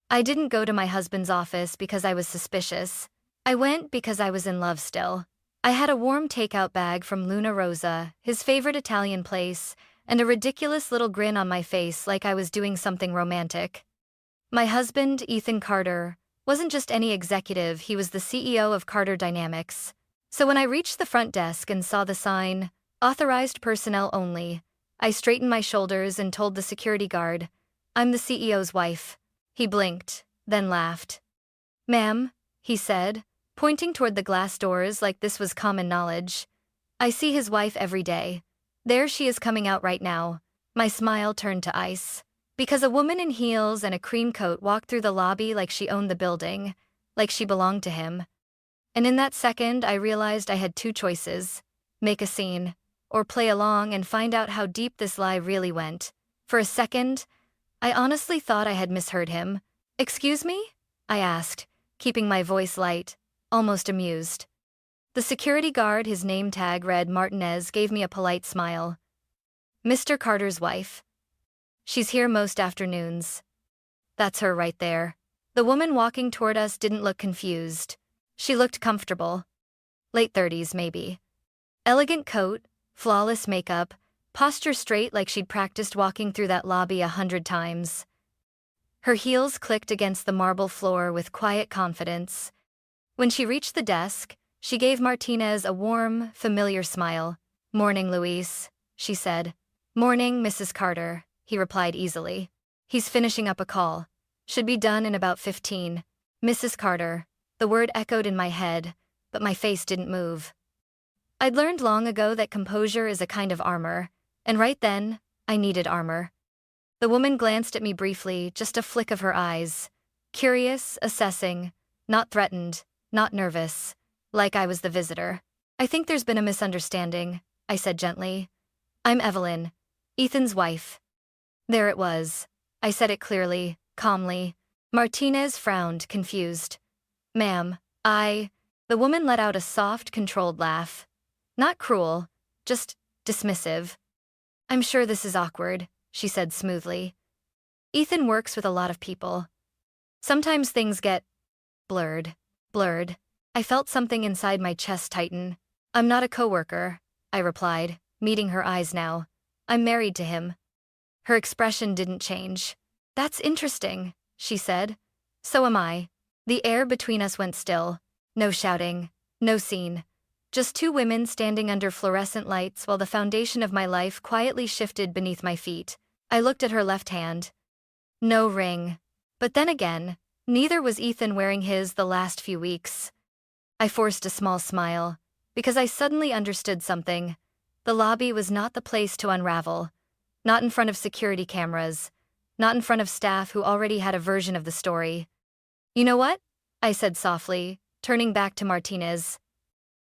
I didn't go to my husband's office because I was suspicious. I went because I was in love still. I had a warm takeout bag from Luna Rosa, his favorite Italian place, and a ridiculous little grin on my face like I was doing something romantic. My husband, Ethan Carter, wasn't just any executive, he was the CEO of Carter Dynamics. So when I reached the front desk and saw the sign, "Authorized personnel only," I straightened my shoulders and told the security guard, "I'm the CEO's wife." He blinked, then laughed. "Ma'am," he said, pointing toward the glass doors like this was common knowledge. "I see his wife every day. There she is coming out right now." My smile turned to ice. Because a woman in heels and a cream coat walked through the lobby like she owned the building, like she belonged to him. And in that second, I realized I had two choices: make a scene, or play along and find out how deep this lie really went. For a second, I honestly thought I had misheard him. "Excuse me?" I asked, keeping my voice light, almost amused. The security guard, his name tag read Martinez, gave me a polite smile. "Mr. Carter's wife. She's here most afternoons." "That's her right there." The woman walking toward us didn't look confused. She looked comfortable. Late 30s, maybe. Elegant coat, flawless makeup, posture straight like she'd practiced walking through that lobby 100 times. Her heels clicked against the marble floor with quiet confidence. When she reached the desk, she gave Martinez a warm, familiar smile. "Morning, Luis," she said. "Morning, Mrs. Carter," he replied easily. "He's finishing up a call. Should be done in about 15. Mrs. Carter." The word echoed in my head, but my face didn't move. I'd learned long ago that composure is a kind of armor, and right then, I needed armor. The woman glanced at me briefly, just a flick of her eyes. Curious, assessing, not threatened, not nervous, like I was the visitor. "I think there's been a misunderstanding," I said gently. "I'm Evelyn, Ethan's wife." There it was. I said it clearly, calmly. Martinez frowned, confused. "Ma'am, The woman let out a soft, controlled laugh. Not cruel, just dismissive. "I'm sure this is awkward," she said smoothly. "Ethan works with a lot of people. Sometimes things get blurred. I felt something inside my chest tighten. "I'm not a coworker," I replied, meeting her eyes now. "I'm married to him." Her expression didn't change. "That's interesting," she said. "So am I." The air between us went still. No shouting, no scene. Just two women standing under fluorescent lights while the foundation of my life quietly shifted beneath my feet. I looked at her left hand. No ring. But then again, neither was Ethan wearing his the last few weeks. I forced a small smile, because I suddenly understood something. The lobby was not the place to unravel. Not in front of security cameras. Not in front of staff who already had a version of the story. "You know what?" I said softly, turning back to Martinez.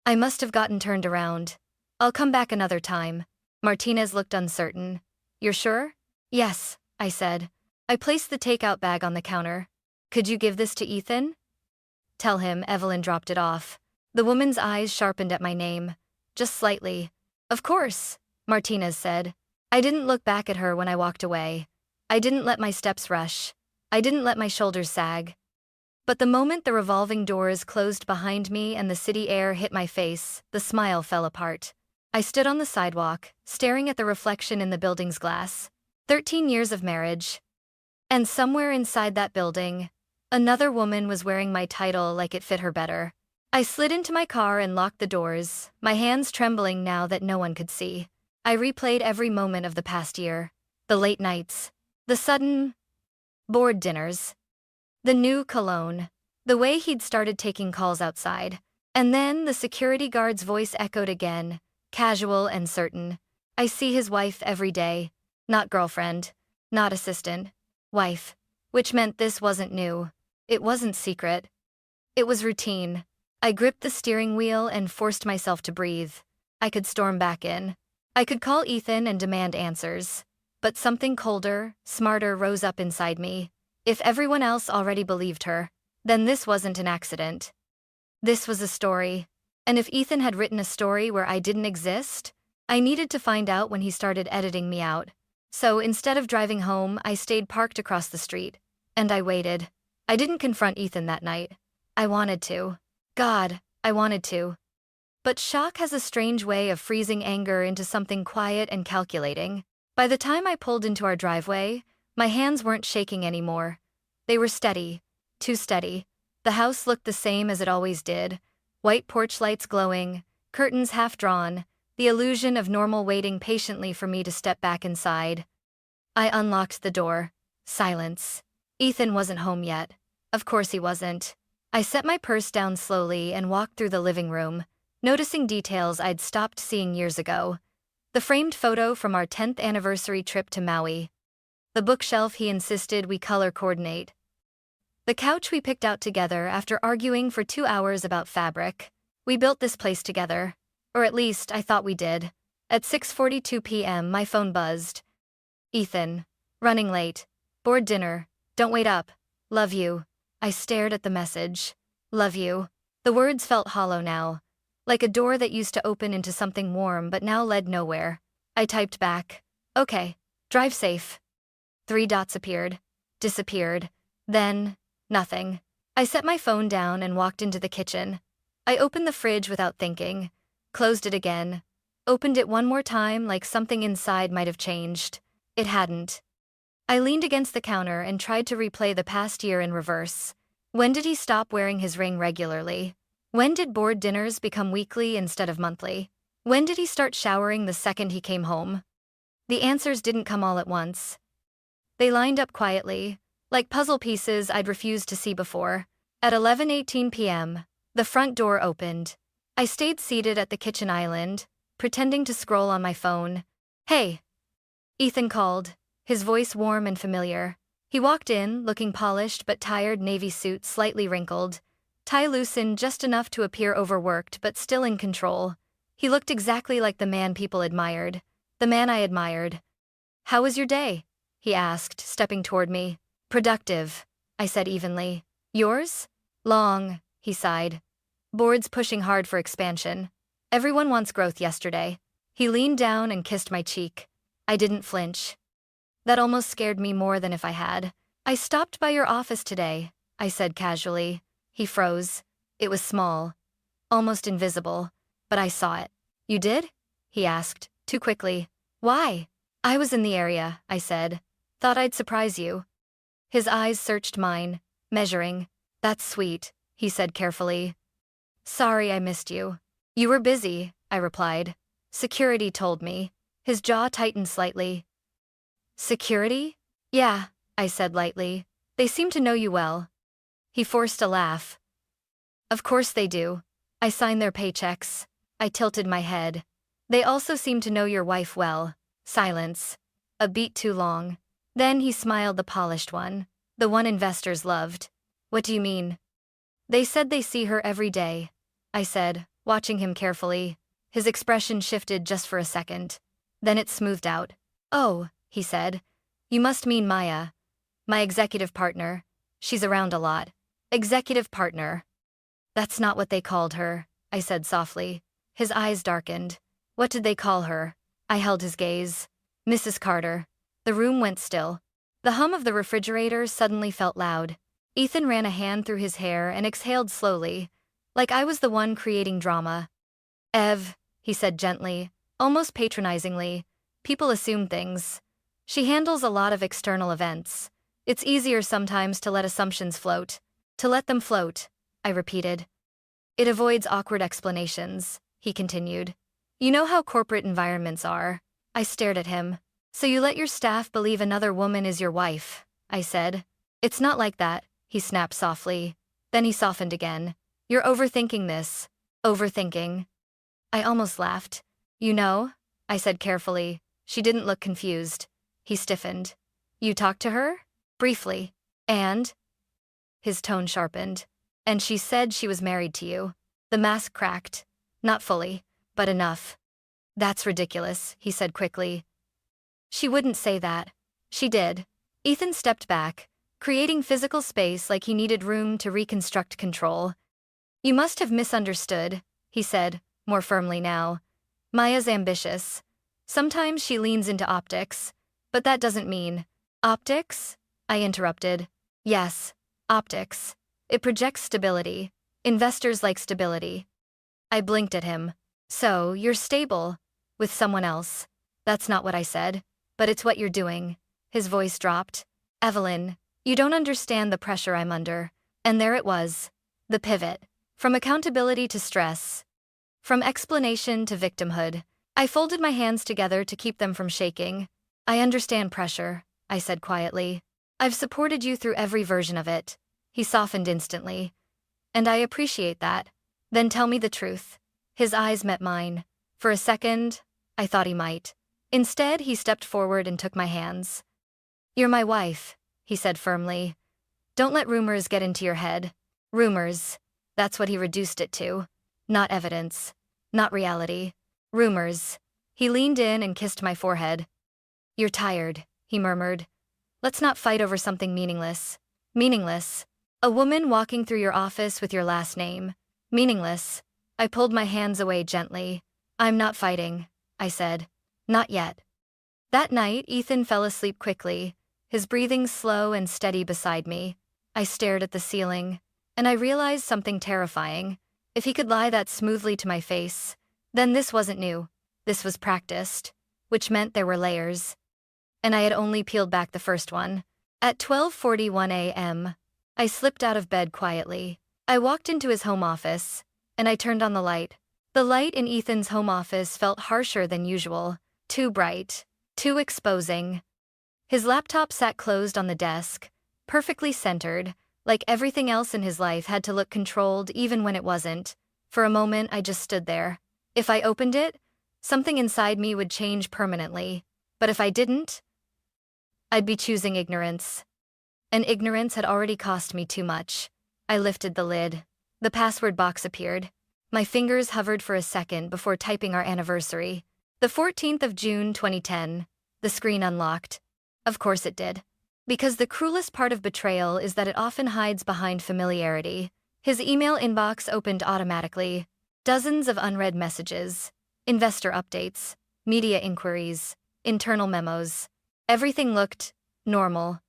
"I must have gotten turned around. I'll come back another time." Martinez looked uncertain. "You're sure?" "Yes," I said. I placed the takeout bag on the counter. "Could you give this to Ethan?" "Tell him," Evelyn dropped it off. The woman's eyes sharpened at my name. Just slightly. "Of course," Martinez said. I didn't look back at her when I walked away. I didn't let my steps rush. I didn't let my shoulders sag. But the moment the revolving doors closed behind me and the city air hit my face, the smile fell apart. I stood on the sidewalk, staring at the reflection in the building's glass. 13 years of marriage. And somewhere inside that building, another woman was wearing my title like it fit her better. I slid into my car and locked the doors, my hands trembling now that no one could see. I replayed every moment of the past year. The late nights. The sudden bored dinners. The new cologne. The way he'd started taking calls outside. And then the security guard's voice echoed again, casual and certain. "I see his wife every day. Not girlfriend. Not assistant. Wife." Which meant this wasn't new. It wasn't secret. It was routine. I gripped the steering wheel and forced myself to breathe. I could storm back in. I could call Ethan and demand answers. But something colder, smarter rose up inside me. If everyone else already believed her, then this wasn't an accident. This was a story. And if Ethan had written a story where I didn't exist, I needed to find out when he started editing me out. So instead of driving home, I stayed parked across the street. And I waited. I didn't confront Ethan that night. I wanted to. God, I wanted to. But shock has a strange way of freezing anger into something quiet and calculating. By the time I pulled into our driveway, my hands weren't shaking anymore. They were steady, too steady. The house looked the same as it always did. White porch lights glowing, curtains half drawn, the illusion of normal waiting patiently for me to step back inside. I unlocked the door. Silence. Ethan wasn't home yet. Of course he wasn't. I set my purse down slowly and walked through the living room, noticing details I'd stopped seeing years ago. The framed photo from our 10th anniversary trip to Maui. The bookshelf he insisted we color coordinate. The couch we picked out together after arguing for 2 hours about fabric. We built this place together. Or at least, I thought we did. At 6:42 p.m., my phone buzzed. Ethan. Running late. Bored dinner. Don't wait up. Love you. I stared at the message. Love you. The words felt hollow now. Like a door that used to open into something warm but now led nowhere. I typed back. Okay. Drive safe. 3 dots appeared. Disappeared. Then, nothing. I set my phone down and walked into the kitchen. I opened the fridge without thinking. Closed it again. Opened it one more time like something inside might have changed. It hadn't. I leaned against the counter and tried to replay the past year in reverse. When did he stop wearing his ring regularly? When did board dinners become weekly instead of monthly? When did he start showering the second he came home? The answers didn't come all at once. They lined up quietly, like puzzle pieces I'd refused to see before. At 11:18 p.m., the front door opened. I stayed seated at the kitchen island, pretending to scroll on my phone. Hey! Ethan called, his voice warm and familiar. He walked in, looking polished but tired, navy suit slightly wrinkled, tie loosened just enough to appear overworked but still in control. He looked exactly like the man people admired. The man I admired. How was your day? He asked, stepping toward me. Productive, I said evenly. Yours? Long, he sighed. Boards pushing hard for expansion. Everyone wants growth yesterday. He leaned down and kissed my cheek. I didn't flinch. That almost scared me more than if I had. I stopped by your office today, I said casually. He froze. It was small. Almost invisible. But I saw it. You did? He asked, too quickly. Why? I was in the area, I said. Thought I'd surprise you. His eyes searched mine, measuring. That's sweet, he said carefully. Sorry I missed you. You were busy, I replied. Security told me. His jaw tightened slightly. Security? Yeah, I said lightly. They seem to know you well. He forced a laugh. Of course they do. I sign their paychecks. I tilted my head. They also seem to know your wife well. Silence. A beat too long. Then he smiled, the polished one. The one investors loved. What do you mean? They said they see her every day, I said, watching him carefully. His expression shifted just for a second. Then it smoothed out. Oh, he said. You must mean Maya. My executive partner. She's around a lot. Executive partner. That's not what they called her, I said softly. His eyes darkened. What did they call her? I held his gaze. Mrs. Carter. The room went still. The hum of the refrigerator suddenly felt loud. Ethan ran a hand through his hair and exhaled slowly, like I was the one creating drama. Ev, he said gently, almost patronizingly. People assume things. She handles a lot of external events. It's easier sometimes to let assumptions float. To let them float, I repeated. It avoids awkward explanations, he continued. You know how corporate environments are. I stared at him. So you let your staff believe another woman is your wife, I said. It's not like that, he snapped softly. Then he softened again. You're overthinking this. Overthinking. I almost laughed. You know, I said carefully. She didn't look confused. He stiffened. You talked to her? Briefly. And? His tone sharpened. And she said she was married to you. The mask cracked. Not fully, but enough. That's ridiculous, he said quickly. She wouldn't say that. She did. Ethan stepped back, creating physical space like he needed room to reconstruct control. You must have misunderstood, he said, more firmly now. Maya's ambitious. Sometimes she leans into optics, but that doesn't mean. Optics? I interrupted. Yes, Optics. It projects stability. Investors like stability. I blinked at him. So, you're stable. With someone else. That's not what I said. But it's what you're doing. His voice dropped. Evelyn, you don't understand the pressure I'm under. And there it was. The pivot. From accountability to stress. From explanation to victimhood. I folded my hands together to keep them from shaking. I understand pressure, I said quietly. I've supported you through every version of it. He softened instantly. And I appreciate that. Then tell me the truth. His eyes met mine. For a second, I thought he might. Instead, he stepped forward and took my hands. You're my wife, he said firmly. Don't let rumors get into your head. Rumors. That's what he reduced it to. Not evidence. Not reality. Rumors. He leaned in and kissed my forehead. You're tired, he murmured. Let's not fight over something meaningless. Meaningless. A woman walking through your office with your last name. Meaningless. I pulled my hands away gently. I'm not fighting, I said. Not yet. That night, Ethan fell asleep quickly, his breathing slow and steady beside me. I stared at the ceiling, and I realized something terrifying. If he could lie that smoothly to my face, then this wasn't new. This was practiced, which meant there were layers. And I had only peeled back the first one. At 12:41 a.m., I slipped out of bed quietly. I walked into his home office, and I turned on the light. The light in Ethan's home office felt harsher than usual, too bright, too exposing. His laptop sat closed on the desk, perfectly centered, like everything else in his life had to look controlled even when it wasn't. For a moment, I just stood there. If I opened it, something inside me would change permanently. But if I didn't, I'd be choosing ignorance. And ignorance had already cost me too much. I lifted the lid. The password box appeared. My fingers hovered for a second before typing our anniversary. The 14th of June 2010. The screen unlocked. Of course it did. Because the cruelest part of betrayal is that it often hides behind familiarity. His email inbox opened automatically. Dozens of unread messages. Investor updates. Media inquiries. Internal memos. Everything looked normal.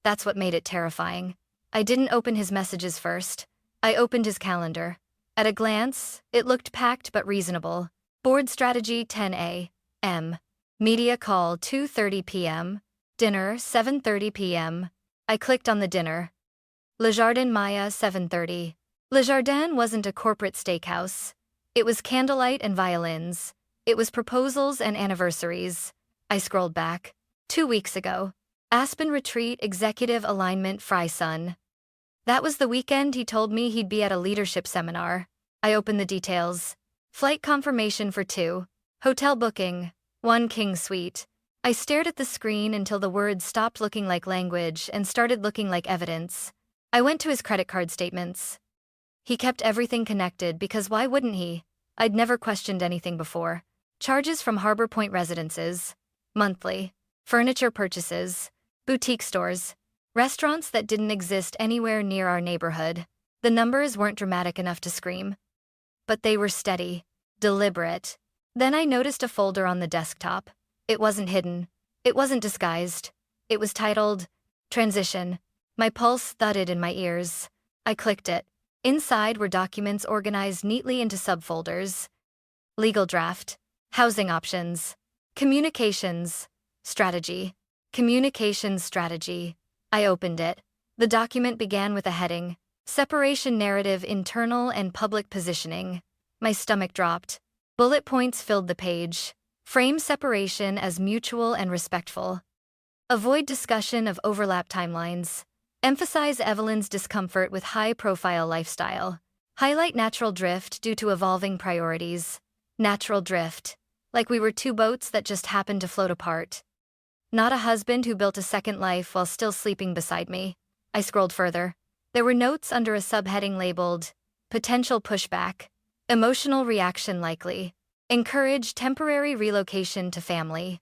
That's what made it terrifying. I didn't open his messages first. I opened his calendar. At a glance, it looked packed but reasonable. Board strategy 10 a.m. Media call 2:30 p.m. Dinner 7:30 p.m. I clicked on the dinner. Le Jardin Maya 7:30. Le Jardin wasn't a corporate steakhouse. It was candlelight and violins. It was proposals and anniversaries. I scrolled back. 2 weeks ago. Aspen Retreat Executive Alignment Fry-Sun. That was the weekend he told me he'd be at a leadership seminar. I opened the details. Flight confirmation for 2. Hotel booking. 1 king suite. I stared at the screen until the words stopped looking like language and started looking like evidence. I went to his credit card statements. He kept everything connected because why wouldn't he? I'd never questioned anything before. Charges from Harbor Point residences. Monthly. Furniture purchases. Boutique stores. Restaurants that didn't exist anywhere near our neighborhood. The numbers weren't dramatic enough to scream. But they were steady. Deliberate. Then I noticed a folder on the desktop. It wasn't hidden. It wasn't disguised. It was titled, Transition. My pulse thudded in my ears. I clicked it. Inside were documents organized neatly into subfolders. Legal draft. Housing options. Communications. Strategy. Communications strategy. I opened it. The document began with a heading, Separation Narrative Internal and Public Positioning. My stomach dropped. Bullet points filled the page. Frame separation as mutual and respectful. Avoid discussion of overlap timelines. Emphasize Evelyn's discomfort with high-profile lifestyle. Highlight natural drift due to evolving priorities. Natural drift. Like we were 2 boats that just happened to float apart. Not a husband who built a second life while still sleeping beside me. I scrolled further. There were notes under a subheading labeled, Potential Pushback. Emotional reaction likely. Encourage temporary relocation to family.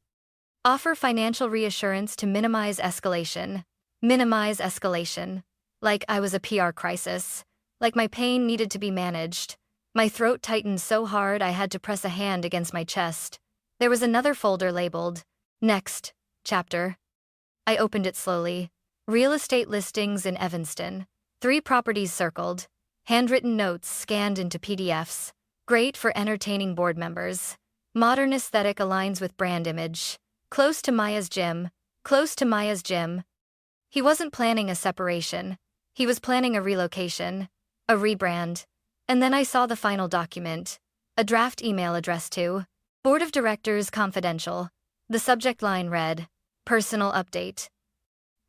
Offer financial reassurance to minimize escalation. Minimize escalation. Like I was a PR crisis. Like my pain needed to be managed. My throat tightened so hard I had to press a hand against my chest. There was another folder labeled, Next. Chapter. I opened it slowly. Real estate listings in Evanston. 3 properties circled. Handwritten notes scanned into PDFs. Great for entertaining board members. Modern aesthetic aligns with brand image. Close to Maya's gym. Close to Maya's gym. He wasn't planning a separation. He was planning a relocation. A rebrand. And then I saw the final document. A draft email addressed to Board of Directors Confidential. The subject line read, Personal Update.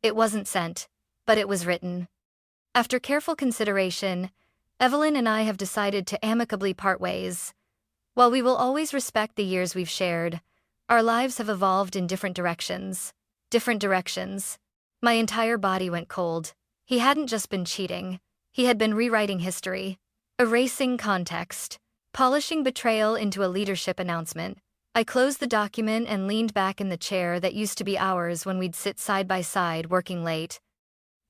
It wasn't sent, but it was written. After careful consideration, Evelyn and I have decided to amicably part ways. While we will always respect the years we've shared, our lives have evolved in different directions. Different directions. My entire body went cold. He hadn't just been cheating. He had been rewriting history. Erasing context. Polishing betrayal into a leadership announcement. I closed the document and leaned back in the chair that used to be ours when we'd sit side by side working late.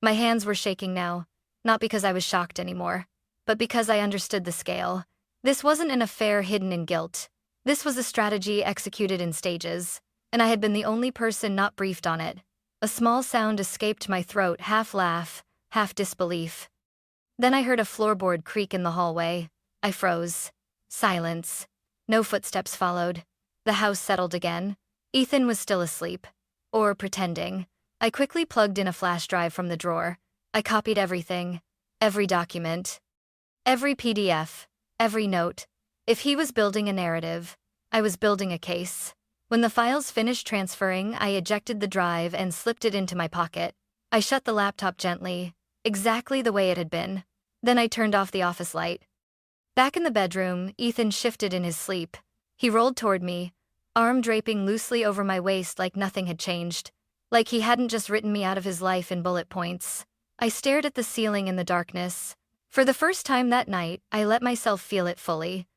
My hands were shaking now, not because I was shocked anymore, but because I understood the scale. This wasn't an affair hidden in guilt. This was a strategy executed in stages, and I had been the only person not briefed on it. A small sound escaped my throat, half laugh, half disbelief. Then I heard a floorboard creak in the hallway. I froze. Silence. No footsteps followed. The house settled again. Ethan was still asleep. Or pretending. I quickly plugged in a flash drive from the drawer. I copied everything. Every document. Every PDF. Every note. If he was building a narrative, I was building a case. When the files finished transferring, I ejected the drive and slipped it into my pocket. I shut the laptop gently, exactly the way it had been. Then I turned off the office light. Back in the bedroom, Ethan shifted in his sleep. He rolled toward me, arm draping loosely over my waist like nothing had changed. Like he hadn't just written me out of his life in bullet points. I stared at the ceiling in the darkness. For the first time that night, I let myself feel it fully.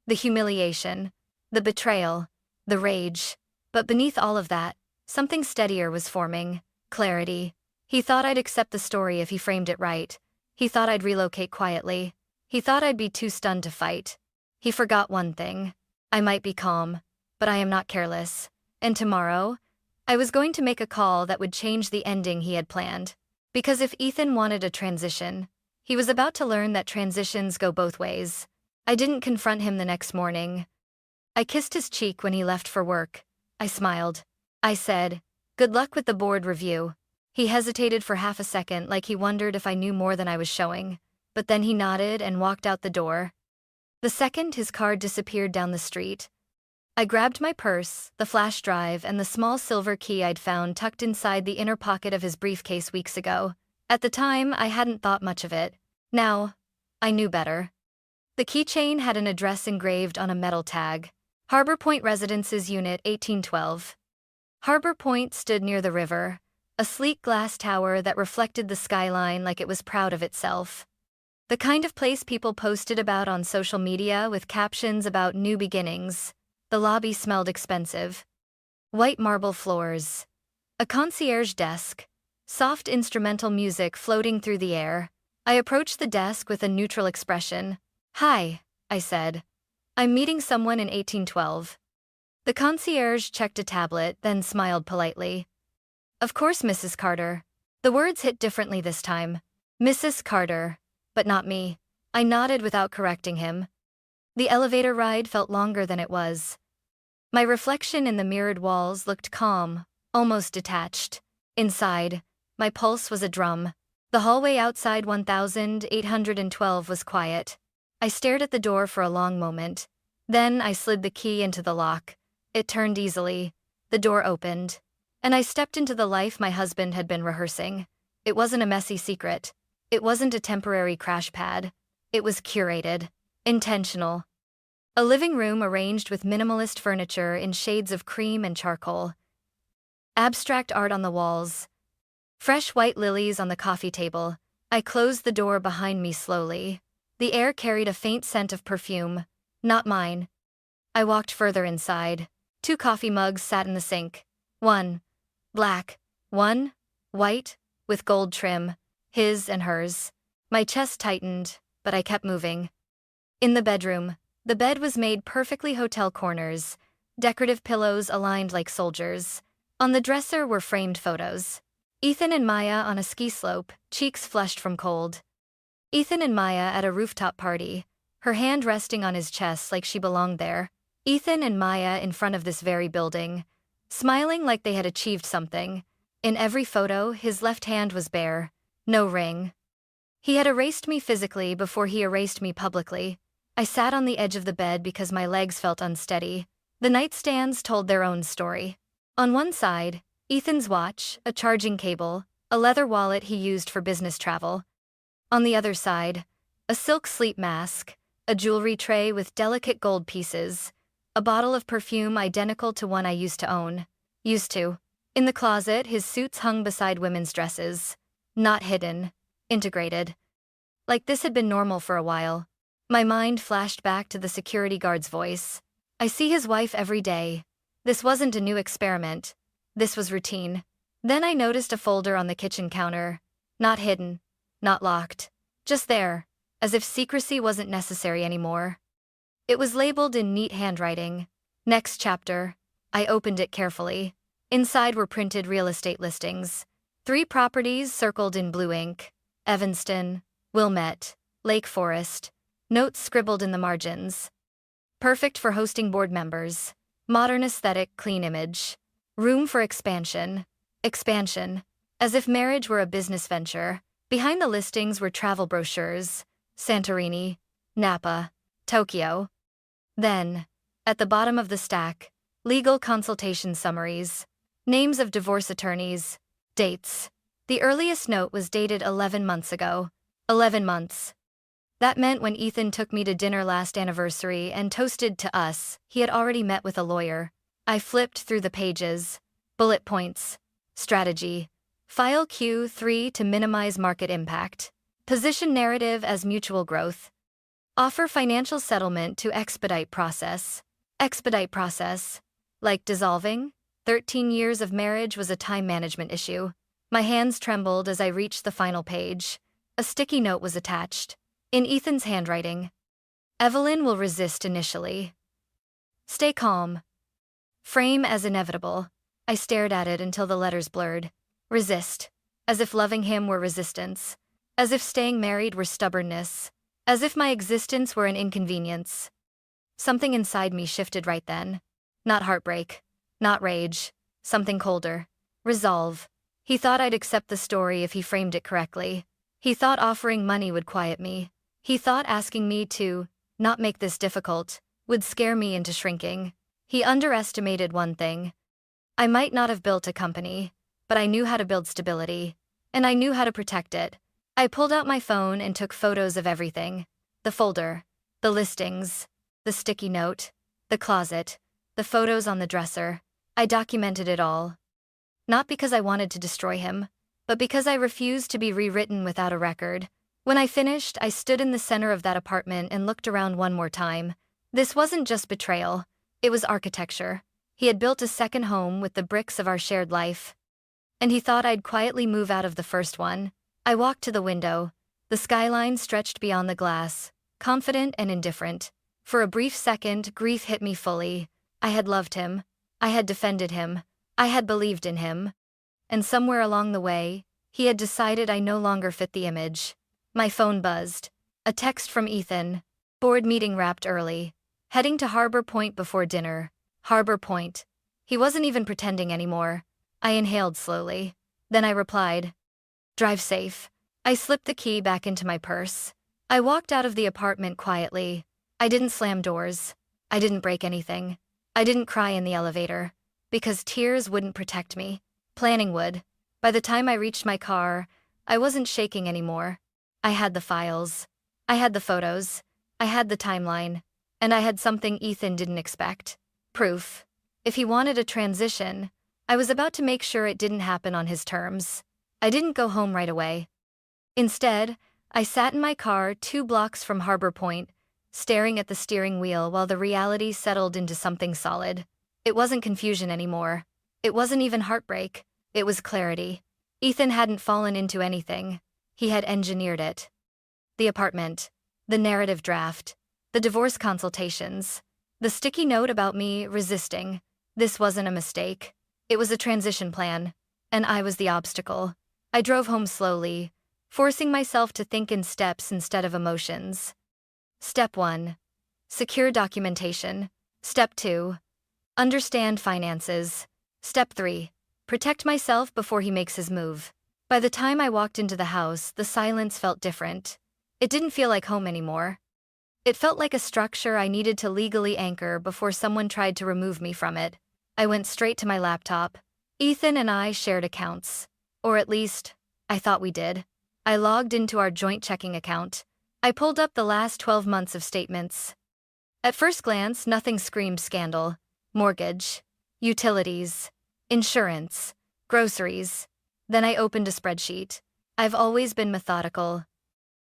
The humiliation, the betrayal, the rage. But beneath all of that, something steadier was forming. Clarity. He thought I'd accept the story if he framed it right. He thought I'd relocate quietly. He thought I'd be too stunned to fight. He forgot one thing. I might be calm, but I am not careless. And tomorrow, I was going to make a call that would change the ending he had planned. Because if Ethan wanted a transition, he was about to learn that transitions go both ways. I didn't confront him the next morning. I kissed his cheek when he left for work. I smiled. I said, "Good luck with the board review." He hesitated for half a second, like he wondered if I knew more than I was showing. But then he nodded and walked out the door. The second his car disappeared down the street, I grabbed my purse, the flash drive, and the small silver key I'd found tucked inside the inner pocket of his briefcase weeks ago. At the time, I hadn't thought much of it. Now, I knew better. The keychain had an address engraved on a metal tag. Harbor Point Residences Unit 1812. Harbor Point stood near the river, a sleek glass tower that reflected the skyline like it was proud of itself. The kind of place people posted about on social media with captions about new beginnings. The lobby smelled expensive. White marble floors. A concierge desk. Soft instrumental music floating through the air. I approached the desk with a neutral expression. "Hi," I said. "I'm meeting someone in 1812. The concierge checked a tablet, then smiled politely. "Of course, Mrs. Carter." The words hit differently this time. Mrs. Carter. But not me. I nodded without correcting him. The elevator ride felt longer than it was. My reflection in the mirrored walls looked calm, almost detached. Inside, my pulse was a drum. The hallway outside 1812 was quiet. I stared at the door for a long moment. Then I slid the key into the lock. It turned easily. The door opened. And I stepped into the life my husband had been rehearsing. It wasn't a messy secret. It wasn't a temporary crash pad. It was curated. Intentional. A living room arranged with minimalist furniture in shades of cream and charcoal. Abstract art on the walls. Fresh white lilies on the coffee table. I closed the door behind me slowly. The air carried a faint scent of perfume. Not mine. I walked further inside. 2 coffee mugs sat in the sink. One black. One white, with gold trim. His and hers. My chest tightened, but I kept moving. In the bedroom, the bed was made perfectly hotel corners, decorative pillows aligned like soldiers. On the dresser were framed photos. Ethan and Maya on a ski slope, cheeks flushed from cold. Ethan and Maya at a rooftop party, her hand resting on his chest like she belonged there. Ethan and Maya in front of this very building, smiling like they had achieved something. In every photo, his left hand was bare. No ring. He had erased me physically before he erased me publicly. I sat on the edge of the bed because my legs felt unsteady. The nightstands told their own story. On one side, Ethan's watch, a charging cable, a leather wallet he used for business travel. On the other side, a silk sleep mask, a jewelry tray with delicate gold pieces, a bottle of perfume identical to one I used to own. In the closet, his suits hung beside women's dresses. Not hidden. Integrated. Like this had been normal for a while. My mind flashed back to the security guard's voice. I see his wife every day. This wasn't a new experiment. This was routine. Then I noticed a folder on the kitchen counter. Not hidden. Not locked. Just there, as if secrecy wasn't necessary anymore. It was labeled in neat handwriting. Next chapter. I opened it carefully. Inside were printed real estate listings. 3 properties circled in blue ink. Evanston, Wilmette, Lake Forest. Notes scribbled in the margins. Perfect for hosting board members. Modern aesthetic, clean image. Room for expansion. Expansion. As if marriage were a business venture. Behind the listings were travel brochures. Santorini, Napa, Tokyo. Then, at the bottom of the stack, legal consultation summaries. Names of divorce attorneys. Dates. The earliest note was dated 11 months ago. 11 months. That meant when Ethan took me to dinner last anniversary and toasted to us, he had already met with a lawyer. I flipped through the pages. Bullet points. Strategy. File Q3 to minimize market impact. Position narrative as mutual growth. Offer financial settlement to expedite process. Expedite process. Like dissolving? 13 years of marriage was a time management issue. My hands trembled as I reached the final page. A sticky note was attached. In Ethan's handwriting. Evelyn will resist initially. Stay calm. Frame as inevitable. I stared at it until the letters blurred. Resist. As if loving him were resistance. As if staying married were stubbornness. As if my existence were an inconvenience. Something inside me shifted right then. Not heartbreak. Not rage. Something colder. Resolve. He thought I'd accept the story if he framed it correctly. He thought offering money would quiet me. He thought asking me to not make this difficult would scare me into shrinking. He underestimated one thing. I might not have built a company, but I knew how to build stability. And I knew how to protect it. I pulled out my phone and took photos of everything. The folder. The listings. The sticky note. The closet. The photos on the dresser. I documented it all. Not because I wanted to destroy him, but because I refused to be rewritten without a record. When I finished, I stood in the center of that apartment and looked around one more time. This wasn't just betrayal. It was architecture. He had built a second home with the bricks of our shared life. And he thought I'd quietly move out of the first one. I walked to the window. The skyline stretched beyond the glass, confident and indifferent. For a brief second, grief hit me fully. I had loved him. I had defended him. I had believed in him. And somewhere along the way, he had decided I no longer fit the image. My phone buzzed. A text from Ethan. Board meeting wrapped early. Heading to Harbor Point before dinner. Harbor Point. He wasn't even pretending anymore. I inhaled slowly. Then I replied. Drive safe. I slipped the key back into my purse. I walked out of the apartment quietly. I didn't slam doors. I didn't break anything. I didn't cry in the elevator. Because tears wouldn't protect me. Planning would. By the time I reached my car, I wasn't shaking anymore. I had the files. I had the photos. I had the timeline. And I had something Ethan didn't expect. Proof. If he wanted a transition, I was about to make sure it didn't happen on his terms. I didn't go home right away. Instead, I sat in my car 2 blocks from Harbor Point, staring at the steering wheel while the reality settled into something solid. It wasn't confusion anymore. It wasn't even heartbreak. It was clarity. Ethan hadn't fallen into anything. He had engineered it. The apartment. The narrative draft. The divorce consultations. The sticky note about me resisting. This wasn't a mistake. It was a transition plan. and I was the obstacle. I drove home slowly, forcing myself to think in steps instead of emotions. Step 1. Secure documentation. Step 2. Understand finances. Step 3. Protect myself before he makes his move. By the time I walked into the house, the silence felt different. It didn't feel like home anymore. It felt like a structure I needed to legally anchor before someone tried to remove me from it. I went straight to my laptop. Ethan and I shared accounts. Or at least, I thought we did. I logged into our joint checking account. I pulled up the last 12 months of statements. At first glance, nothing screamed scandal. Mortgage, utilities, insurance, groceries. Then I opened a spreadsheet. I've always been methodical.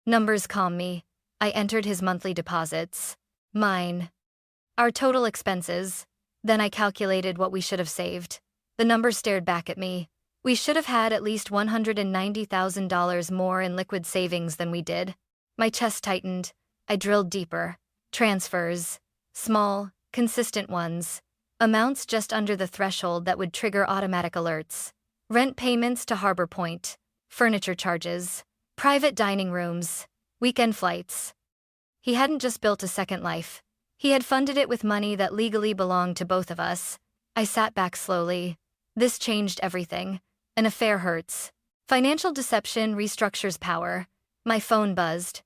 Numbers calm me. I entered his monthly deposits. Mine. Our total expenses. Then I calculated what we should have saved. The number stared back at me. We should have had at least $190,000 more in liquid savings than we did. My chest tightened. I drilled deeper. Transfers. Small, consistent ones. Amounts just under the threshold that would trigger automatic alerts. Rent payments to Harbor Point. Furniture charges. Private dining rooms. Weekend flights. He hadn't just built a second life. He had funded it with money that legally belonged to both of us. I sat back slowly. This changed everything. An affair hurts. Financial deception restructures power. My phone buzzed.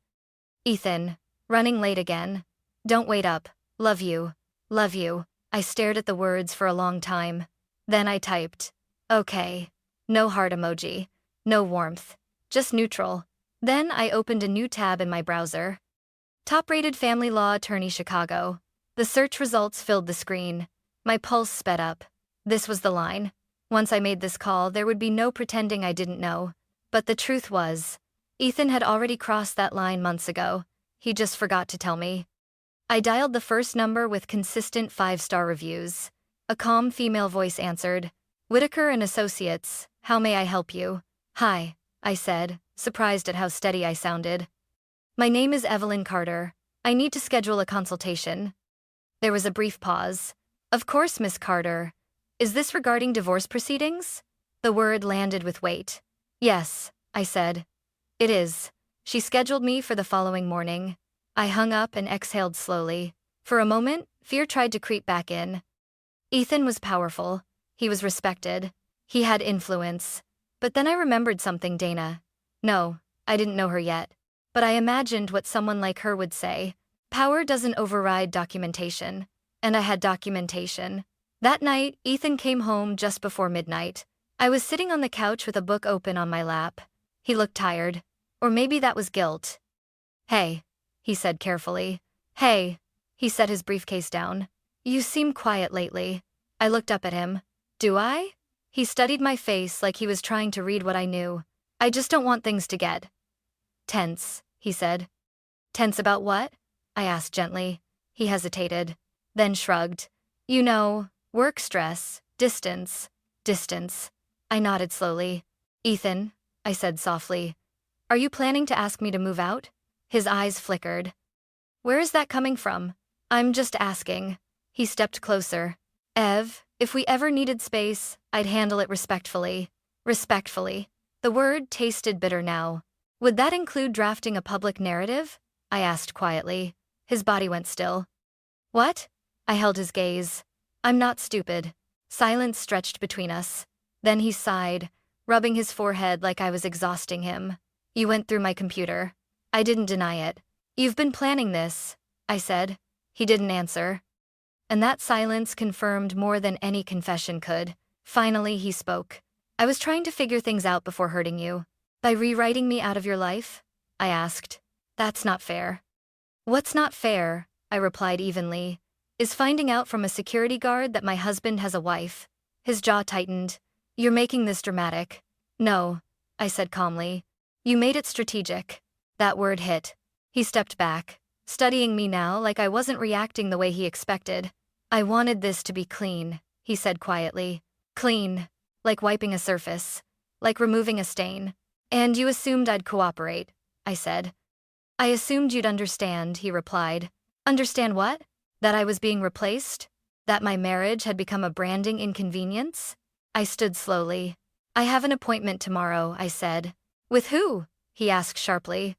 Ethan. Running late again. Don't wait up. Love you. Love you. I stared at the words for a long time. Then I typed. Okay. No heart emoji. No warmth. Just neutral. Then I opened a new tab in my browser. Top-rated family law attorney Chicago. The search results filled the screen. My pulse sped up. This was the line. Once I made this call, there would be no pretending I didn't know. But the truth was, Ethan had already crossed that line months ago. He just forgot to tell me. I dialed the first number with consistent 5-star reviews. A calm female voice answered. Whitaker and Associates, how may I help you? Hi, I said, surprised at how steady I sounded. My name is Evelyn Carter. I need to schedule a consultation. There was a brief pause. Of course, Miss Carter. Is this regarding divorce proceedings? The word landed with weight. Yes, I said. It is. She scheduled me for the following morning. I hung up and exhaled slowly. For a moment, fear tried to creep back in. Ethan was powerful. He was respected. He had influence. But then I remembered something, Dana. No, I didn't know her yet. But I imagined what someone like her would say. Power doesn't override documentation. And I had documentation. That night, Ethan came home just before midnight. I was sitting on the couch with a book open on my lap. He looked tired. Or maybe that was guilt. Hey, he said carefully. Hey, he set his briefcase down. You seem quiet lately. I looked up at him. Do I? He studied my face like he was trying to read what I knew. I just don't want things to get tense, he said. Tense about what? I asked gently. He hesitated, then shrugged. You know, work stress, distance. I nodded slowly. Ethan, I said softly. Are you planning to ask me to move out? His eyes flickered. Where is that coming from? I'm just asking. He stepped closer. Ev, if we ever needed space, I'd handle it respectfully. Respectfully. The word tasted bitter now. Would that include drafting a public narrative? I asked quietly. His body went still. What? I held his gaze. I'm not stupid. Silence stretched between us. Then he sighed, rubbing his forehead like I was exhausting him. You went through my computer. I didn't deny it. You've been planning this, I said. He didn't answer. And that silence confirmed more than any confession could. Finally, he spoke. I was trying to figure things out before hurting you. By rewriting me out of your life? I asked. That's not fair. What's not fair, I replied evenly, is finding out from a security guard that my husband has a wife. His jaw tightened. You're making this dramatic. No, I said calmly. You made it strategic. That word hit. He stepped back, studying me now like I wasn't reacting the way he expected. I wanted this to be clean, he said quietly. Clean. Like wiping a surface. Like removing a stain. And you assumed I'd cooperate, I said. I assumed you'd understand, he replied. Understand what? That I was being replaced? That my marriage had become a branding inconvenience? I stood slowly. I have an appointment tomorrow, I said. With who? He asked sharply.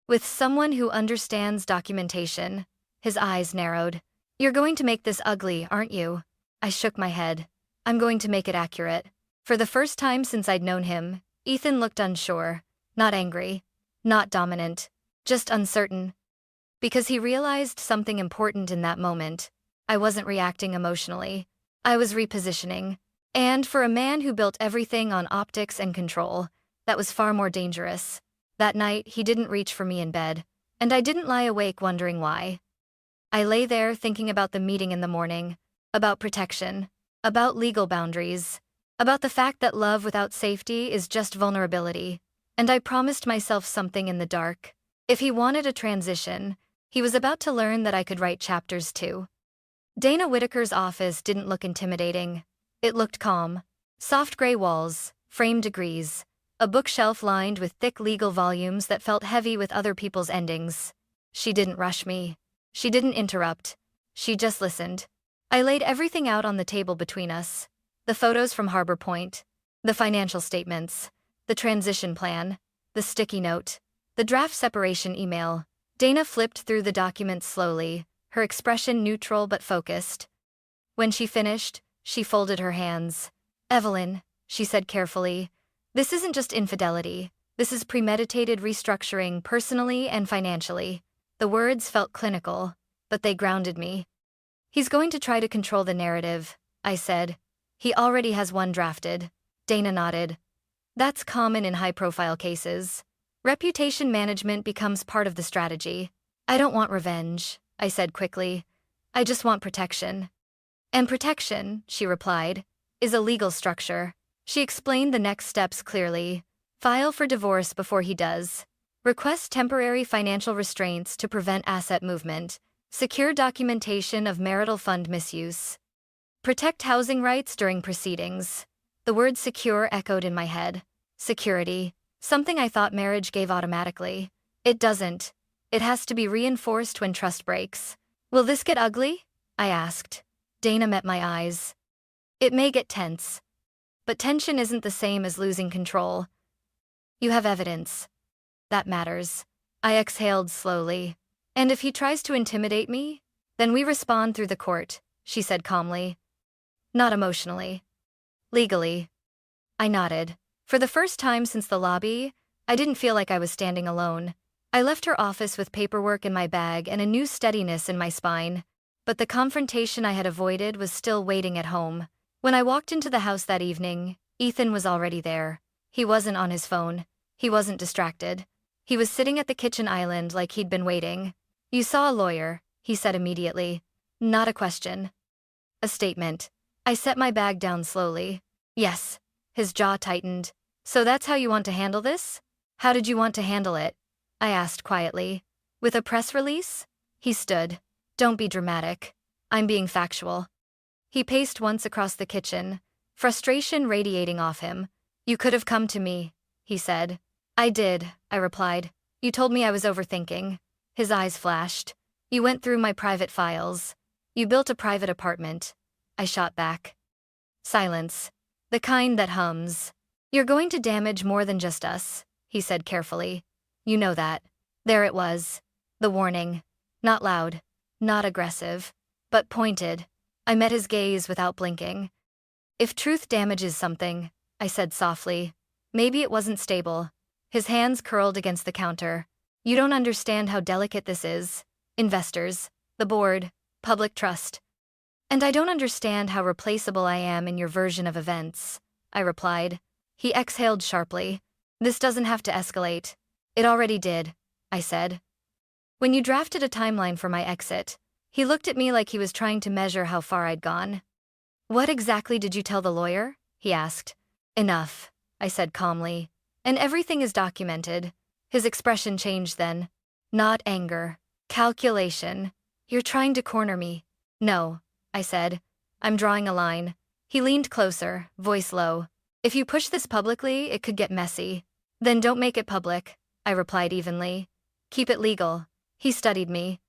With someone who understands documentation. His eyes narrowed. You're going to make this ugly, aren't you? I shook my head. I'm going to make it accurate. For the first time since I'd known him, Ethan looked unsure. Not angry. Not dominant. Just uncertain. Because he realized something important in that moment. I wasn't reacting emotionally. I was repositioning. And for a man who built everything on optics and control, that was far more dangerous. That night, he didn't reach for me in bed, and I didn't lie awake wondering why. I lay there thinking about the meeting in the morning, about protection, about legal boundaries, about the fact that love without safety is just vulnerability, and I promised myself something in the dark. If he wanted a transition, he was about to learn that I could write chapters too. Dana Whitaker's office didn't look intimidating. It looked calm. Soft gray walls, framed degrees, a bookshelf lined with thick legal volumes that felt heavy with other people's endings. She didn't rush me. She didn't interrupt. She just listened. I laid everything out on the table between us. The photos from Harbor Point, the financial statements, the transition plan, the sticky note, the draft separation email. Dana flipped through the documents slowly, her expression neutral but focused. When she finished, she folded her hands. Evelyn, she said carefully, this isn't just infidelity. This is premeditated restructuring personally and financially. The words felt clinical, but they grounded me. He's going to try to control the narrative, I said. He already has one drafted. Dana nodded. That's common in high-profile cases. Reputation management becomes part of the strategy. I don't want revenge, I said quickly. I just want protection. And protection, she replied, is a legal structure. She explained the next steps clearly. File for divorce before he does. Request temporary financial restraints to prevent asset movement. Secure documentation of marital fund misuse. Protect housing rights during proceedings. The word secure echoed in my head. Security. Something I thought marriage gave automatically. It doesn't. It has to be reinforced when trust breaks. Will this get ugly? I asked. Dana met my eyes. It may get tense. But tension isn't the same as losing control. You have evidence. That matters. I exhaled slowly. And if he tries to intimidate me, then we respond through the court, she said calmly. Not emotionally. Legally. I nodded. For the first time since the lobby, I didn't feel like I was standing alone. I left her office with paperwork in my bag and a new steadiness in my spine. But the confrontation I had avoided was still waiting at home. When I walked into the house that evening, Ethan was already there. He wasn't on his phone. He wasn't distracted. He was sitting at the kitchen island like he'd been waiting. You saw a lawyer, he said immediately. Not a question. A statement. I set my bag down slowly. Yes. His jaw tightened. So that's how you want to handle this? How did you want to handle it? I asked quietly. With a press release? He stood. Don't be dramatic. I'm being factual. He paced once across the kitchen, frustration radiating off him. You could have come to me, he said. I did, I replied. You told me I was overthinking. His eyes flashed. You went through my private files. You built a private apartment. I shot back. Silence. The kind that hums. You're going to damage more than just us, he said carefully. You know that. There it was. The warning. Not loud. Not aggressive. But pointed. I met his gaze without blinking. If truth damages something, I said softly, maybe it wasn't stable. His hands curled against the counter. You don't understand how delicate this is. Investors, the board, public trust. And I don't understand how replaceable I am in your version of events, I replied. He exhaled sharply. This doesn't have to escalate. It already did, I said. When you drafted a timeline for my exit, he looked at me like he was trying to measure how far I'd gone. What exactly did you tell the lawyer? He asked. Enough, I said calmly. And everything is documented. His expression changed then. Not anger. Calculation. You're trying to corner me. No, I said. I'm drawing a line. He leaned closer, voice low. If you push this publicly, it could get messy. Then don't make it public, I replied evenly. Keep it legal. He studied me.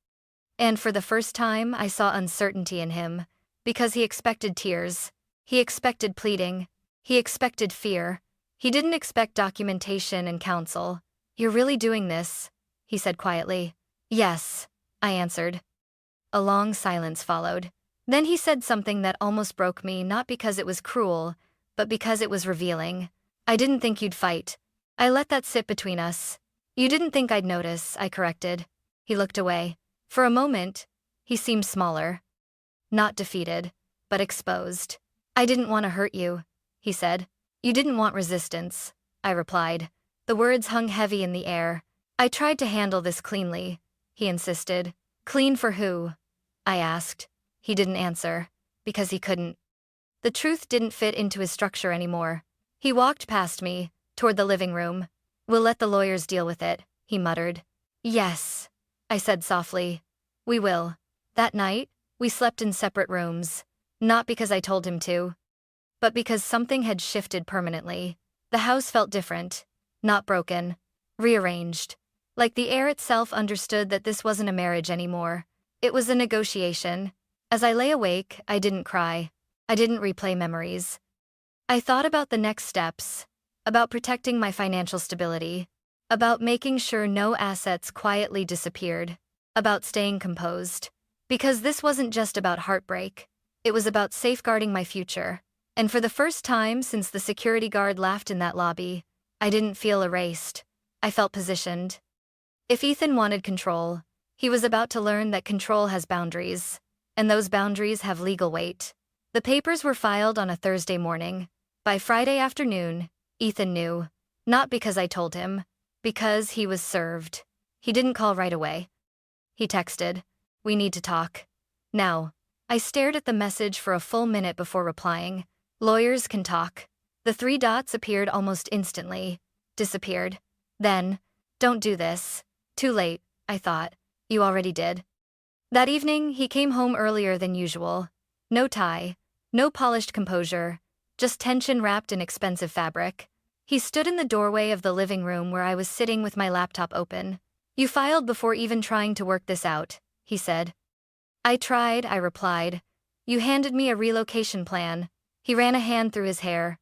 And for the first time, I saw uncertainty in him. Because he expected tears. He expected pleading. He expected fear. He didn't expect documentation and counsel. "You're really doing this?" he said quietly. "Yes," I answered. A long silence followed. Then he said something that almost broke me, not because it was cruel, but because it was revealing. "I didn't think you'd fight. I let that sit between us." "You didn't think I'd notice," I corrected. He looked away. For a moment, he seemed smaller. Not defeated, but exposed. "I didn't want to hurt you," he said. "You didn't want resistance," I replied. The words hung heavy in the air. "I tried to handle this cleanly," he insisted. "Clean for who?" I asked. He didn't answer, because he couldn't. The truth didn't fit into his structure anymore. He walked past me, toward the living room. "We'll let the lawyers deal with it," he muttered. "Yes," I said softly. "We will." That night, we slept in separate rooms. Not because I told him to, but because something had shifted permanently. The house felt different. Not broken. Rearranged. Like the air itself understood that this wasn't a marriage anymore. It was a negotiation. As I lay awake, I didn't cry. I didn't replay memories. I thought about the next steps, about protecting my financial stability, about making sure no assets quietly disappeared, about staying composed. Because this wasn't just about heartbreak, it was about safeguarding my future. And for the first time since the security guard laughed in that lobby, I didn't feel erased. I felt positioned. If Ethan wanted control, he was about to learn that control has boundaries, and those boundaries have legal weight. The papers were filed on a Thursday morning. By Friday afternoon, Ethan knew. Not because I told him, because he was served. He didn't call right away. He texted, "We need to talk. Now." I stared at the message for a full minute before replying. "Lawyers can talk." The three dots appeared almost instantly. Disappeared. Then, "Don't do this." Too late, I thought. You already did. That evening, he came home earlier than usual. No tie, no polished composure, just tension wrapped in expensive fabric. He stood in the doorway of the living room where I was sitting with my laptop open. "You filed before even trying to work this out," he said. "I tried," I replied. "You handed me a relocation plan." He ran a hand through his hair.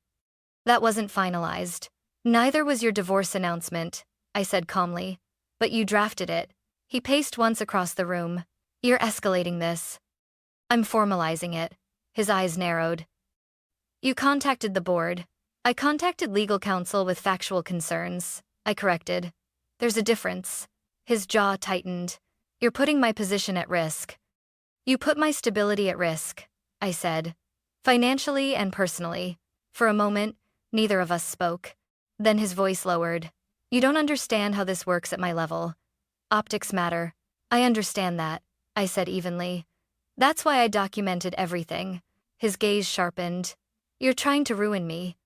"That wasn't finalized. Neither was your divorce announcement," I said calmly. "But you drafted it." He paced once across the room. "You're escalating this." "I'm formalizing it." His eyes narrowed. "You contacted the board." "I contacted legal counsel with factual concerns," I corrected. "There's a difference." His jaw tightened. "You're putting my position at risk." "You put my stability at risk," I said. "Financially and personally." For a moment, neither of us spoke. Then his voice lowered. "You don't understand how this works at my level. Optics matter." "I understand that," I said evenly. "That's why I documented everything." His gaze sharpened. "You're trying to ruin me."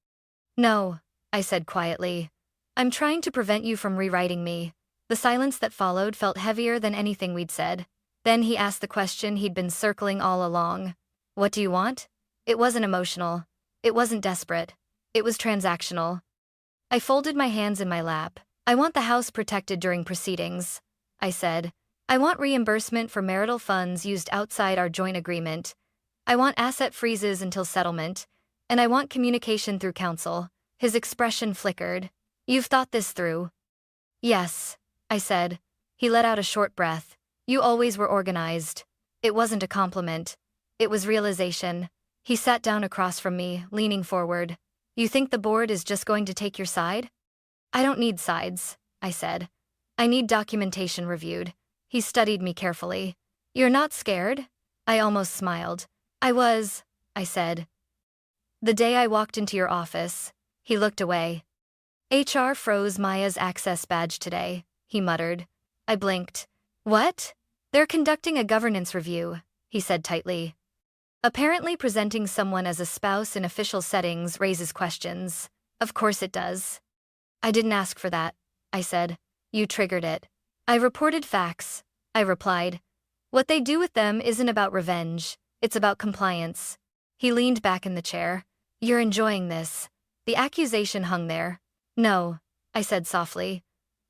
"No," I said quietly. "I'm trying to prevent you from rewriting me." The silence that followed felt heavier than anything we'd said. Then he asked the question he'd been circling all along. "What do you want?" It wasn't emotional. It wasn't desperate. It was transactional. I folded my hands in my lap. "I want the house protected during proceedings," I said. "I want reimbursement for marital funds used outside our joint agreement. I want asset freezes until settlement. And I want communication through counsel." His expression flickered. "You've thought this through?" "Yes," I said. He let out a short breath. "You always were organized." It wasn't a compliment. It was realization. He sat down across from me, leaning forward. "You think the board is just going to take your side?" "I don't need sides," I said. "I need documentation reviewed." He studied me carefully. "You're not scared?" I almost smiled. "I was," I said. "The day I walked into your office." He looked away. "HR froze Maya's access badge today," he muttered. I blinked. "What?" "They're conducting a governance review," he said tightly. "Apparently presenting someone as a spouse in official settings raises questions." "Of course it does." "I didn't ask for that," I said. "You triggered it." "I reported facts," I replied. "What they do with them isn't about revenge, it's about compliance." He leaned back in the chair. "You're enjoying this." The accusation hung there. "No," I said softly.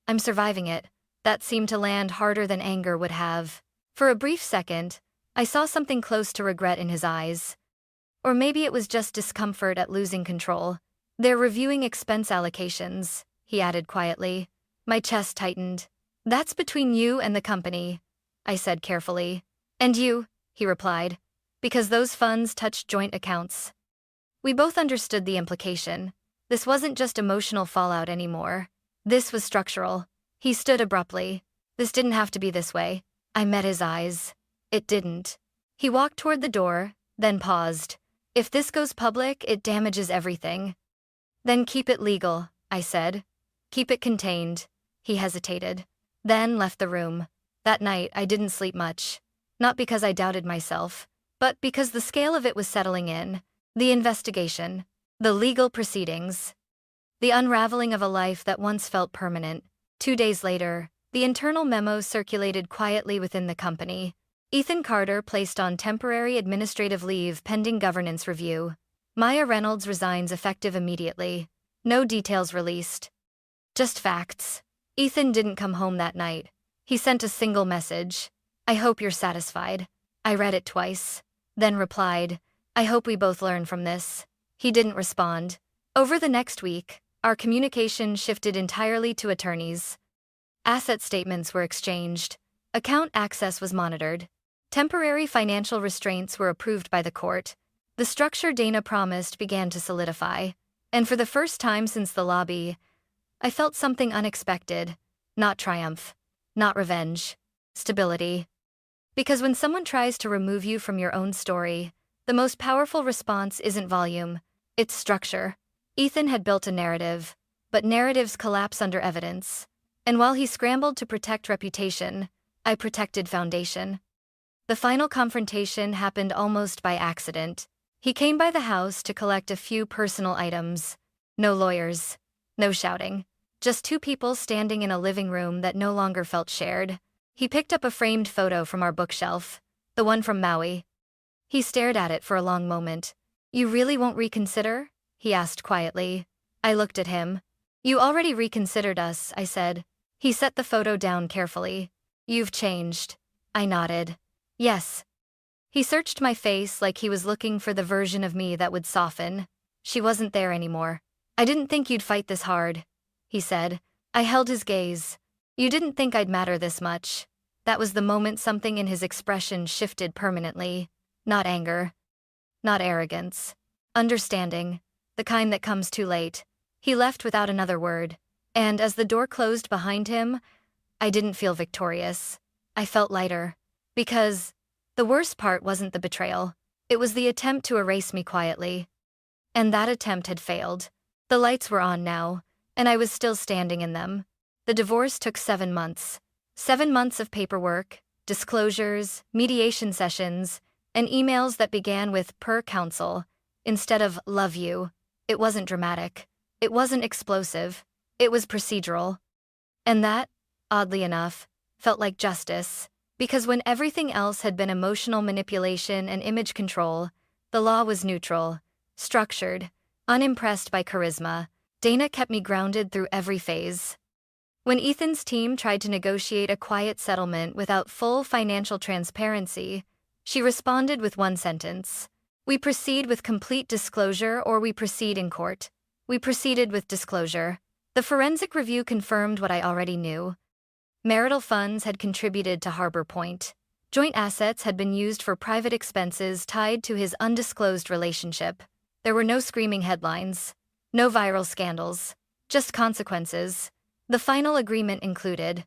"I'm surviving it." That seemed to land harder than anger would have. For a brief second, I saw something close to regret in his eyes. Or maybe it was just discomfort at losing control. They're reviewing expense allocations, he added quietly. My chest tightened. That's between you and the company, I said carefully. And you, he replied, because those funds touch joint accounts. We both understood the implication. This wasn't just emotional fallout anymore. This was structural. He stood abruptly. This didn't have to be this way. I met his eyes. It didn't. He walked toward the door, then paused. If this goes public, it damages everything. Then keep it legal, I said. Keep it contained. He hesitated. Then left the room. That night, I didn't sleep much. Not because I doubted myself, but because the scale of it was settling in. The investigation. The legal proceedings. The unraveling of a life that once felt permanent. 2 days later, the internal memo circulated quietly within the company. Ethan Carter placed on temporary administrative leave pending governance review. Maya Reynolds resigns effective immediately. No details released. Just facts. Ethan didn't come home that night. He sent a single message. I hope you're satisfied. I read it twice. Then replied, I hope we both learn from this. He didn't respond. Over the next week, our communication shifted entirely to attorneys. Asset statements were exchanged. Account access was monitored. Temporary financial restraints were approved by the court. The structure Dana promised began to solidify. And for the first time since the lobby, I felt something unexpected. Not triumph. Not revenge. Stability. Because when someone tries to remove you from your own story, the most powerful response isn't volume, it's structure. Ethan had built a narrative, but narratives collapse under evidence. And while he scrambled to protect reputation, I protected foundation. The final confrontation happened almost by accident. He came by the house to collect a few personal items. No lawyers. No shouting. Just two people standing in a living room that no longer felt shared. He picked up a framed photo from our bookshelf, the one from Maui. He stared at it for a long moment. You really won't reconsider? He asked quietly. I looked at him. You already reconsidered us, I said. He set the photo down carefully. You've changed. I nodded. Yes. He searched my face like he was looking for the version of me that would soften. She wasn't there anymore. I didn't think you'd fight this hard, he said. I held his gaze. You didn't think I'd matter this much. That was the moment something in his expression shifted permanently. Not anger. Not arrogance. Understanding. The kind that comes too late. He left without another word. And as the door closed behind him, I didn't feel victorious. I felt lighter. Because the worst part wasn't the betrayal. It was the attempt to erase me quietly. And that attempt had failed. The lights were on now, and I was still standing in them. The divorce took 7 months. 7 months of paperwork, disclosures, mediation sessions, and emails that began with per counsel instead of love you. It wasn't dramatic. It wasn't explosive. It was procedural. And that, oddly enough, felt like justice. Because when everything else had been emotional manipulation and image control, the law was neutral, structured, unimpressed by charisma. Dana kept me grounded through every phase. When Ethan's team tried to negotiate a quiet settlement without full financial transparency, she responded with one sentence. We proceed with complete disclosure or we proceed in court. We proceeded with disclosure. The forensic review confirmed what I already knew. Marital funds had contributed to Harbor Point. Joint assets had been used for private expenses tied to his undisclosed relationship. There were no screaming headlines. No viral scandals. Just consequences. The final agreement included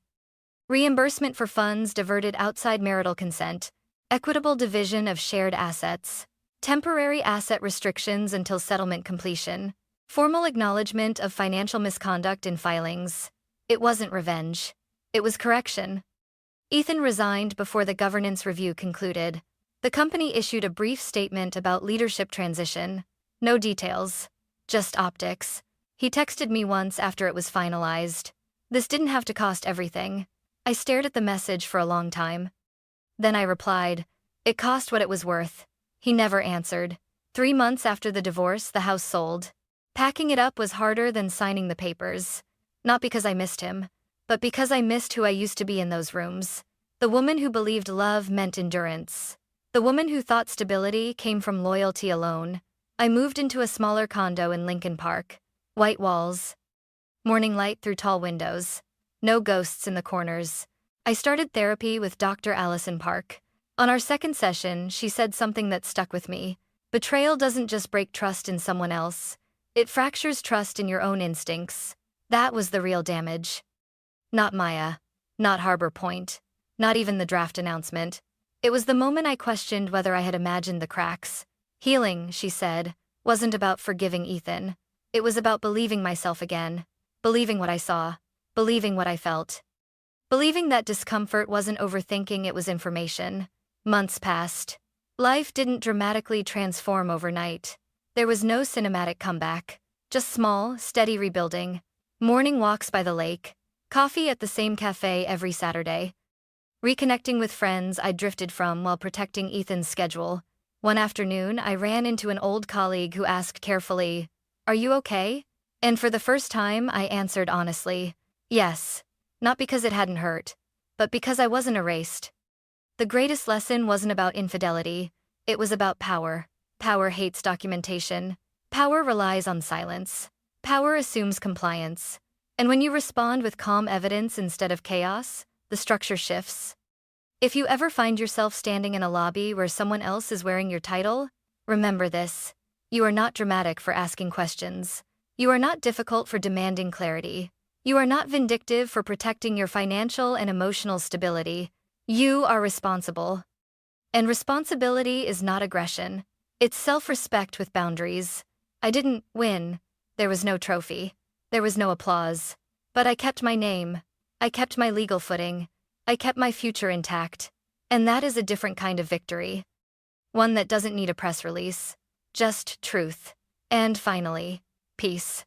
reimbursement for funds diverted outside marital consent, equitable division of shared assets, temporary asset restrictions until settlement completion, formal acknowledgement of financial misconduct in filings. It wasn't revenge. It was correction. Ethan resigned before the governance review concluded. The company issued a brief statement about leadership transition. No details. Just optics. He texted me once after it was finalized. This didn't have to cost everything. I stared at the message for a long time. Then I replied, it cost what it was worth. He never answered. 3 months after the divorce, the house sold. Packing it up was harder than signing the papers. Not because I missed him, but because I missed who I used to be in those rooms. The woman who believed love meant endurance. The woman who thought stability came from loyalty alone. I moved into a smaller condo in Lincoln Park. White walls, morning light through tall windows. No ghosts in the corners. I started therapy with Dr. Allison Park. On our second session, she said something that stuck with me. Betrayal doesn't just break trust in someone else. It fractures trust in your own instincts. That was the real damage. Not Maya. Not Harbor Point. Not even the draft announcement. It was the moment I questioned whether I had imagined the cracks. Healing, she said, wasn't about forgiving Ethan. It was about believing myself again. Believing what I saw. Believing what I felt. Believing that discomfort wasn't overthinking, it was information. Months passed. Life didn't dramatically transform overnight. There was no cinematic comeback. Just small, steady rebuilding. Morning walks by the lake. Coffee at the same cafe every Saturday. Reconnecting with friends I'd drifted from while protecting Ethan's schedule. One afternoon, I ran into an old colleague who asked carefully, "Are you okay?" And for the first time, I answered honestly, yes. Not because it hadn't hurt, but because I wasn't erased. The greatest lesson wasn't about infidelity. It was about power. Power hates documentation. Power relies on silence. Power assumes compliance. And when you respond with calm evidence instead of chaos, the structure shifts. If you ever find yourself standing in a lobby where someone else is wearing your title, remember this. You are not dramatic for asking questions. You are not difficult for demanding clarity. You are not vindictive for protecting your financial and emotional stability. You are responsible. And responsibility is not aggression. It's self-respect with boundaries. I didn't win. There was no trophy. There was no applause. But I kept my name. I kept my legal footing. I kept my future intact. And that is a different kind of victory. One that doesn't need a press release. Just truth. And finally, peace.